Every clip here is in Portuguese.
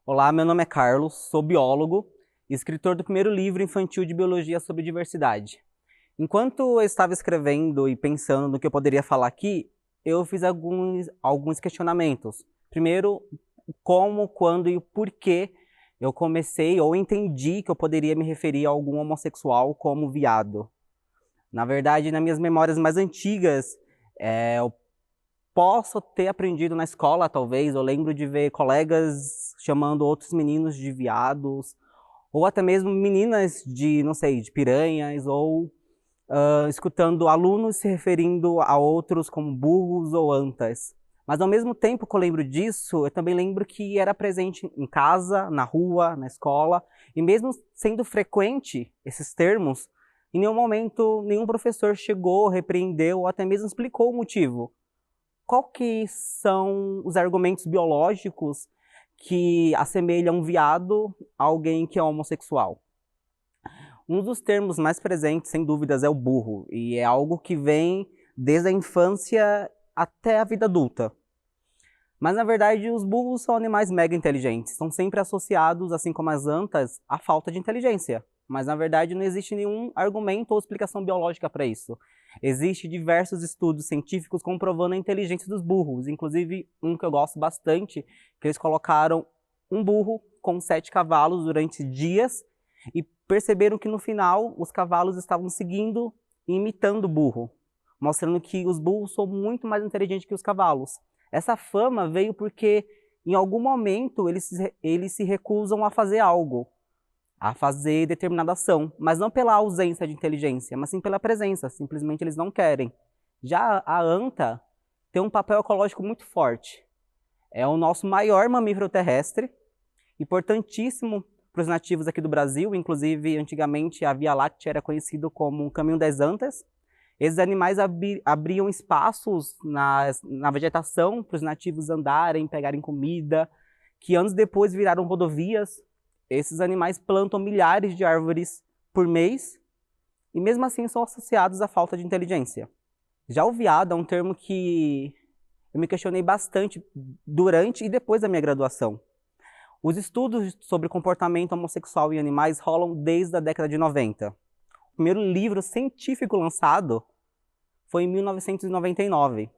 Olá, meu nome é Carlos, sou biólogo e escritor do primeiro livro infantil de biologia sobre diversidade. Enquanto eu estava escrevendo e pensando no que eu poderia falar aqui, eu fiz alguns questionamentos. Primeiro, como, quando e o porquê eu comecei ou entendi que eu poderia me referir a algum homossexual como viado. Na verdade, nas minhas memórias mais antigas, eu posso ter aprendido na escola, talvez. Eu lembro de ver colegas chamando outros meninos de viados, ou até mesmo meninas de, não sei, de piranhas, ou escutando alunos se referindo a outros como burros ou antas. Mas ao mesmo tempo que eu lembro disso, eu também lembro que era presente em casa, na rua, na escola, e mesmo sendo frequente esses termos, em nenhum momento nenhum professor chegou, repreendeu ou até mesmo explicou o motivo. Qual que são os argumentos biológicos que assemelham um viado a alguém que é homossexual? Um dos termos mais presentes, sem dúvidas, é o burro, e é algo que vem desde a infância até a vida adulta. Mas, na verdade, os burros são animais mega inteligentes, são sempre associados, assim como as antas, à falta de inteligência. Mas, na verdade, não existe nenhum argumento ou explicação biológica para isso. Existem diversos estudos científicos comprovando a inteligência dos burros, inclusive um que eu gosto bastante, que eles colocaram um burro com 7 cavalos durante dias e perceberam que no final os cavalos estavam seguindo e imitando o burro, mostrando que os burros são muito mais inteligentes que os cavalos. Essa fama veio porque em algum momento eles se recusam a fazer algo, a fazer determinada ação, mas não pela ausência de inteligência, mas sim pela presença, simplesmente eles não querem. Já a anta tem um papel ecológico muito forte. É o nosso maior mamífero terrestre, importantíssimo para os nativos aqui do Brasil, inclusive antigamente a Via Láctea era conhecido como o Caminho das Antas. Esses animais abriam espaços na vegetação para os nativos andarem, pegarem comida, que anos depois viraram rodovias. Esses animais plantam milhares de árvores por mês e mesmo assim são associados à falta de inteligência. Já o veado é um termo que eu me questionei bastante durante e depois da minha graduação. Os estudos sobre comportamento homossexual em animais rolam desde a década de 90. O primeiro livro científico lançado foi em 1999.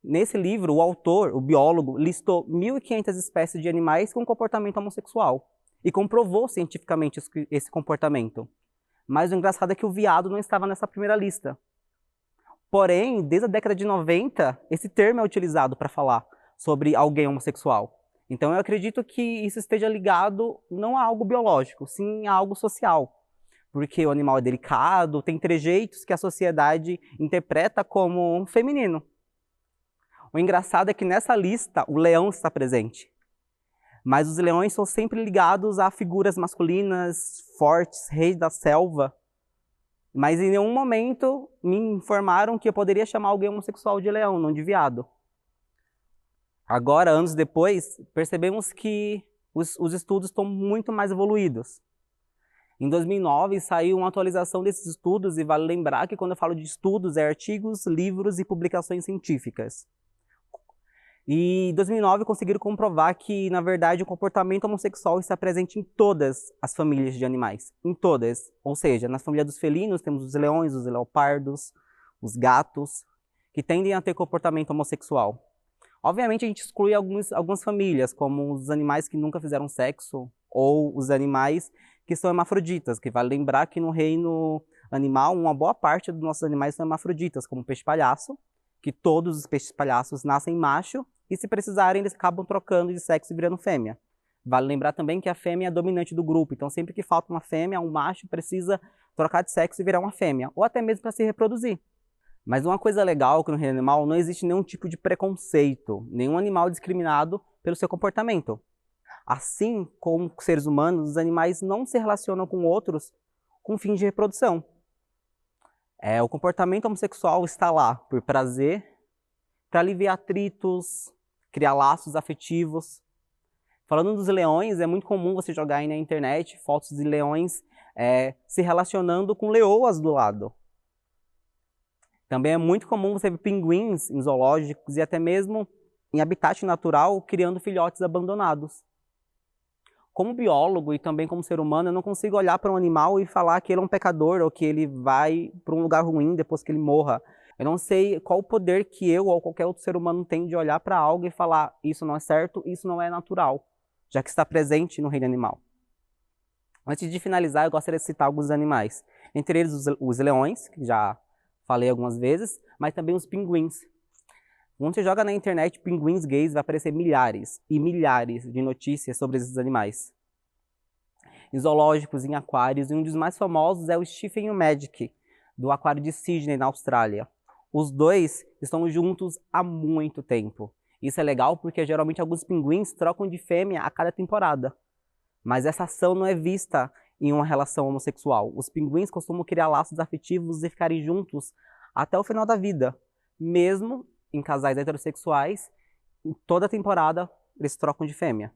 Nesse livro, o autor, o biólogo, listou 1.500 espécies de animais com comportamento homossexual e comprovou cientificamente esse comportamento. Mas o engraçado é que o veado não estava nessa primeira lista. Porém, desde a década de 90, esse termo é utilizado para falar sobre alguém homossexual. Então eu acredito que isso esteja ligado não a algo biológico, sim a algo social. Porque o animal é delicado, tem trejeitos que a sociedade interpreta como feminino. O engraçado é que nessa lista o leão está presente. Mas os leões são sempre ligados a figuras masculinas, fortes, reis da selva. Mas em nenhum momento me informaram que eu poderia chamar alguém homossexual de leão, não de viado. Agora, anos depois, percebemos que os estudos estão muito mais evoluídos. Em 2009, saiu uma atualização desses estudos, e vale lembrar que quando eu falo de estudos, é artigos, livros e publicações científicas. E em 2009 conseguiram comprovar que, na verdade, o comportamento homossexual está presente em todas as famílias de animais. Em todas. Ou seja, na família dos felinos temos os leões, os leopardos, os gatos, que tendem a ter comportamento homossexual. Obviamente a gente exclui algumas famílias, como os animais que nunca fizeram sexo, ou os animais que são hermafroditas, que vale lembrar que no reino animal, uma boa parte dos nossos animais são hermafroditas, como o peixe-palhaço, que todos os peixes-palhaços nascem macho, e se precisarem eles acabam trocando de sexo e virando fêmea. Vale lembrar também que a fêmea é a dominante do grupo, então sempre que falta uma fêmea, um macho precisa trocar de sexo e virar uma fêmea, ou até mesmo para se reproduzir. Mas uma coisa legal é que no reino animal não existe nenhum tipo de preconceito, nenhum animal é discriminado pelo seu comportamento. Assim como seres humanos, os animais não se relacionam com outros com fins de reprodução. O comportamento homossexual está lá por prazer, para aliviar atritos, criar laços afetivos. Falando dos leões, é muito comum você jogar aí na internet fotos de leões se relacionando com leoas do lado. Também é muito comum você ver pinguins em zoológicos e até mesmo em habitat natural criando filhotes abandonados. Como biólogo e também como ser humano, eu não consigo olhar para um animal e falar que ele é um pecador ou que ele vai para um lugar ruim depois que ele morra. Eu não sei qual o poder que eu ou qualquer outro ser humano tem de olhar para algo e falar isso não é certo, isso não é natural, já que está presente no reino animal. Antes de finalizar, eu gostaria de citar alguns animais. Entre eles, os leões, que já falei algumas vezes, mas também os pinguins. Quando você joga na internet pinguins gays, vai aparecer milhares e milhares de notícias sobre esses animais. Em zoológicos, em aquários, e um dos mais famosos é o Stephen e o Magic, do aquário de Sydney, na Austrália. Os dois estão juntos há muito tempo. Isso é legal porque geralmente alguns pinguins trocam de fêmea a cada temporada. Mas essa ação não é vista em uma relação homossexual. Os pinguins costumam criar laços afetivos e ficarem juntos até o final da vida, mesmo em casais heterossexuais, em toda temporada eles trocam de fêmea.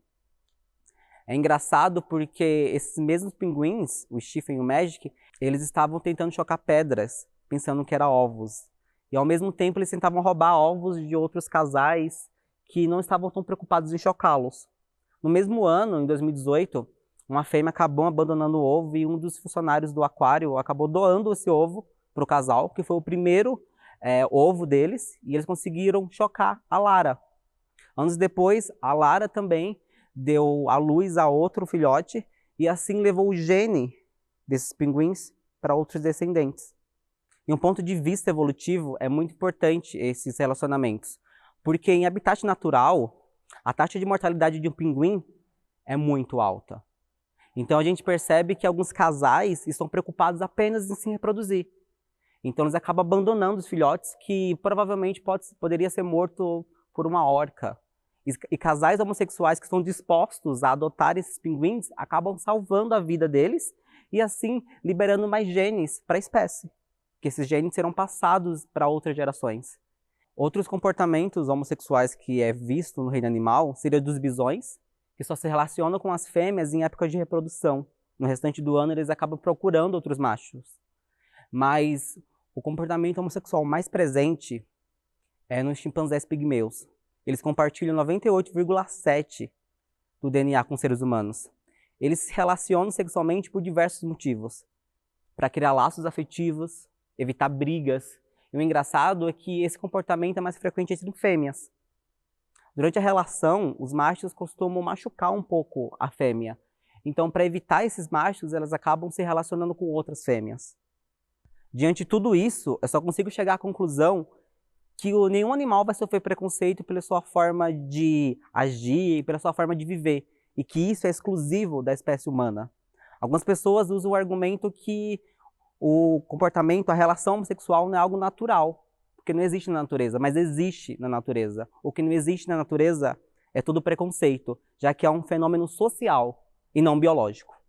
É engraçado porque esses mesmos pinguins, o Stephen e o Magic, eles estavam tentando chocar pedras, pensando que eram ovos. E ao mesmo tempo eles tentavam roubar ovos de outros casais que não estavam tão preocupados em chocá-los. No mesmo ano, em 2018, uma fêmea acabou abandonando o ovo e um dos funcionários do aquário acabou doando esse ovo para o casal, que foi o primeiro ovo deles, e eles conseguiram chocar a Lara. Anos depois, a Lara também deu à luz a outro filhote e assim levou o gene desses pinguins para outros descendentes. Em um ponto de vista evolutivo, é muito importante esses relacionamentos, porque em habitat natural, a taxa de mortalidade de um pinguim é muito alta. Então a gente percebe que alguns casais estão preocupados apenas em se reproduzir. Então eles acabam abandonando os filhotes que provavelmente poderia ser morto por uma orca. E casais homossexuais que estão dispostos a adotar esses pinguins acabam salvando a vida deles e assim liberando mais genes para a espécie, que esses genes serão passados para outras gerações. Outros comportamentos homossexuais que é visto no reino animal seria dos bisões, que só se relacionam com as fêmeas em época de reprodução. No restante do ano eles acabam procurando outros machos. Mas o comportamento homossexual mais presente é nos chimpanzés pigmeus. Eles compartilham 98,7% do DNA com seres humanos. Eles se relacionam sexualmente por diversos motivos. Para criar laços afetivos, evitar brigas. E o engraçado é que esse comportamento é mais frequente entre fêmeas. Durante a relação, os machos costumam machucar um pouco a fêmea. Então, para evitar esses machos, elas acabam se relacionando com outras fêmeas. Diante de tudo isso, eu só consigo chegar à conclusão que nenhum animal vai sofrer preconceito pela sua forma de agir e pela sua forma de viver, e que isso é exclusivo da espécie humana. Algumas pessoas usam o argumento que o comportamento, a relação homossexual não é algo natural, porque não existe na natureza, mas existe na natureza. O que não existe na natureza é tudo preconceito, já que é um fenômeno social e não biológico.